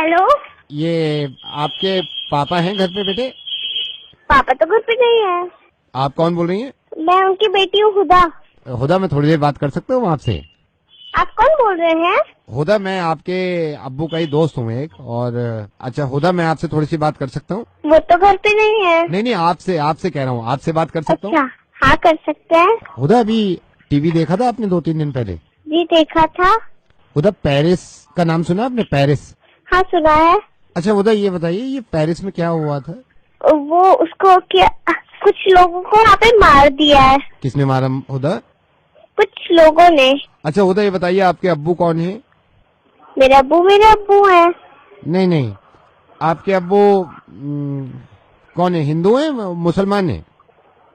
Hello, ये आपके पापा हैं घर पे बेटे? पापा तो घर पे नहीं है। आप कौन बोल रही हैं? मैं उनकी बेटी हूँ हुदा। हुदा, मैं थोड़ी देर बात कर सकता हूँ आपसे? आप कौन बोल रहे हैं? हुदा, मैं आपके अब्बू का ही दोस्त हूँ एक। और अच्छा हुदा, मैं आपसे थोड़ी सी बात कर सकता हूँ? वो तो घर पे नहीं है। नहीं, आपसे आपसे कह रहा हूँ, आपसे बात कर सकता हूँ? अच्छा, हाँ कर सकते हैं। हुदा, अभी टीवी देखा था आपने 2-3 दिन पहले? जी देखा था। हुदा, पेरिस का नाम सुना आपने? पेरिस? हाँ सुना है। अच्छा हुदा, ये बताइए, ये पेरिस में क्या हुआ था? वो उसको क्या, कुछ लोगों को वहाँ पे मार दिया है। किसने मारा हुदा? कुछ लोगों ने। अच्छा हुदा, ये बताइए, आपके अब्बू कौन है? मेरे अब्बू हैं। नहीं, आपके अब्बू कौन है? हिंदू है, मुसलमान है?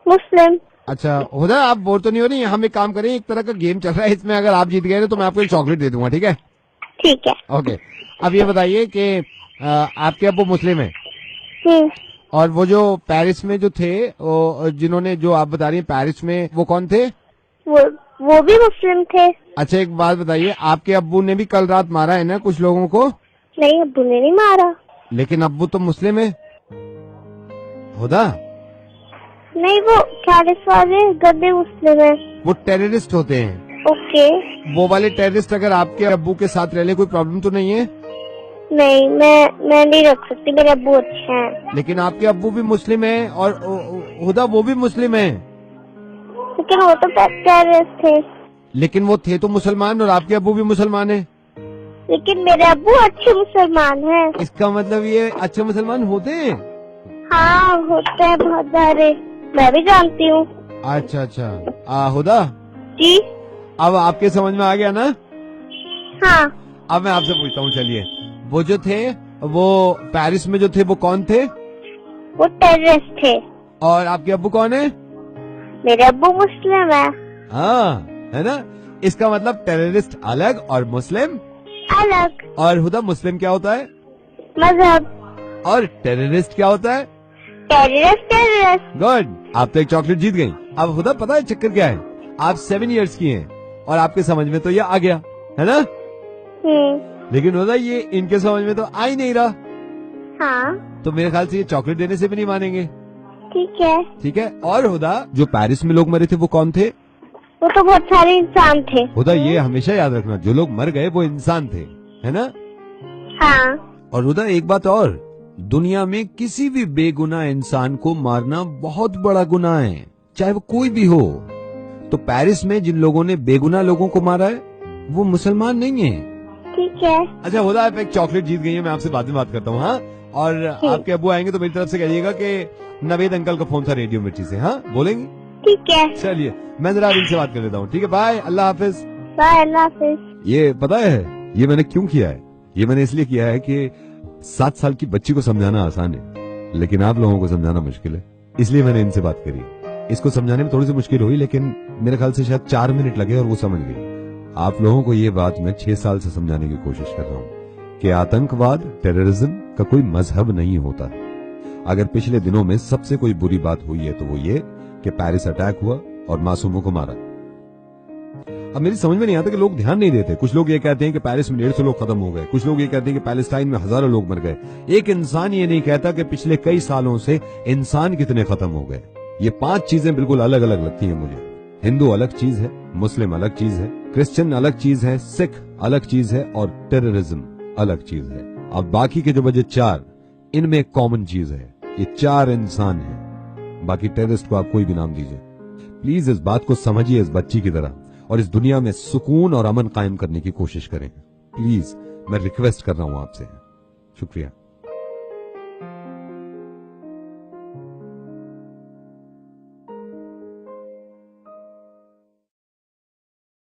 मुस्लिम। अच्छा हुदा, आप बोर तो नहीं हो रही? हम एक काम करें, एक तरह का गेम चल रहा है, इसमें अगर आप जीत गए तो मैं आपको एक चॉकलेट दे दूंगा, ठीक है? ठीक है। ओके। अब ये बताइए कि आपके अब्बू मुस्लिम है, हम्म। और वो जो पेरिस में जो थे, वो जिन्होंने, जो आप बता रही हैं पेरिस में, वो कौन थे? वो भी मुस्लिम थे। अच्छा एक बात बताइए, आपके अब्बू ने भी कल रात मारा है ना कुछ लोगों को? नहीं, अब्बू ने नहीं मारा। लेकिन अब्बू तो मुस्लिम है हुदा। नहीं, वो कैरिस वाले गद्दे मुस्लिम है। वो टेररिस्ट होते हैं। ओके। वो वाले टेररिस्ट अगर आपके अब्बू के साथ रह ले, कोई प्रॉब्लम तो नहीं है? नहीं, मैं नहीं रख सकती, मेरे अब्बू अच्छे हैं। लेकिन आपके अब्बू भी मुस्लिम है, और हुदा वो भी मुस्लिम है। लेकिन वो तो टेररिस्ट थे। लेकिन वो थे तो मुसलमान, और आपके अब्बू भी मुसलमान है। लेकिन मेरे अब्बू अच्छे मुसलमान हैं। इसका मतलब ये अच्छे मुसलमान होते हैं? हाँ होते हैं बहुत सारे, मैं भी जानती हूँ। अच्छा हुदा, जी। अब आपके समझ में आ गया ना? हाँ। अब मैं आपसे पूछता हूँ, चलिए, वो जो थे, वो पेरिस में जो थे, वो कौन थे? वो टेररिस्ट थे। और आपके अब्बू कौन है? मेरे अब्बू मुस्लिम है। हाँ, है ना? इसका मतलब टेररिस्ट अलग और मुस्लिम अलग। और हुदा, मुस्लिम क्या होता है? मजहब। और टेररिस्ट क्या होता है? टेररिस्ट। गुड, आप तो एक चॉकलेट जीत गई। अब हुदा, पता है चक्कर क्या है? आप 7 इयर्स की हैं, और आपके समझ में तो ये आ गया है ना? लेकिन हुदा, ये इनके समझ में तो आ ही नहीं रहा। हाँ। तो मेरे ख्याल से ये चॉकलेट देने से भी नहीं मानेंगे। ठीक है। ठीक है। और हुदा, जो पेरिस में लोग मरे थे वो कौन थे? वो तो बहुत सारे इंसान थे। हुदा, ये हमेशा याद रखना, जो लोग मर गए वो इंसान थे, है ना? हाँ। और हुदा, एक बात और, दुनिया में किसी भी बेगुनाह इंसान को मारना बहुत बड़ा गुनाह है, चाहे वो कोई भी हो। तो पेरिस में जिन लोगों ने बेगुनाह लोगों को मारा है, वो मुसलमान नहीं है। ठीक है। अच्छा हुदा, आप एक चॉकलेट जीत गई है, मैं आपसे बाद में बात करता हूँ। हाँ, और आपके अब्बू आएंगे तो मेरी तरफ से कहिएगा कि नवेद अंकल का फोन था रेडियो मिर्ची से। हाँ, बोलेंगे? ठीक है। चलिए, मैं जरा इनसे बात कर लेता हूँ। ठीक है, बाय, अल्लाह हाफिज। बाय, अल्लाह हाफिज। ये पता है ये मैंने क्यों किया है? ये मैंने इसलिए किया है कि 7 साल की बच्ची को समझाना आसान है, लेकिन आप लोगों को समझाना मुश्किल है, इसलिए मैंने इनसे बात करी। इसको समझाने में थोड़ी सी मुश्किल हुई, लेकिन मेरे ख्याल से शायद 4 मिनट लगे और वो समझ गई। आप लोगों को ये बात मैं 6 साल से समझाने की कोशिश कर रहा हूँ कि आतंकवाद, टेररिज्म का कोई मजहब नहीं होता। अगर पिछले दिनों में सबसे कोई बुरी बात हुई है तो वो ये कि पेरिस अटैक हुआ और मासूमों को मारा। अब मेरी समझ में नहीं आता कि लोग ध्यान नहीं देते। कुछ लोग ये कहते हैं कि पेरिस में 150 लोग खत्म हो गए, कुछ लोग ये कहते हैं कि पैलेस्टाइन में हजारों लोग मर गए। एक इंसान ये नहीं कहता कि पिछले कई सालों से इंसान कितने खत्म हो गए। ये 5 चीजें बिल्कुल अलग अलग लगती हैं मुझे। हिंदू अलग चीज है, मुस्लिम अलग चीज है, क्रिश्चियन अलग चीज है, सिख अलग चीज है, और टेररिज्म अलग चीज है। अब बाकी के जो बचे 4, इनमें एक कॉमन चीज है, ये 4 इंसान हैं। बाकी टेररिस्ट को आप कोई भी नाम दीजिए। प्लीज इस बात को समझिए इस बच्ची की तरह, और इस दुनिया में सुकून और अमन कायम करने की कोशिश करें। प्लीज, मैं रिक्वेस्ट कर रहा हूं आपसे। शुक्रिया।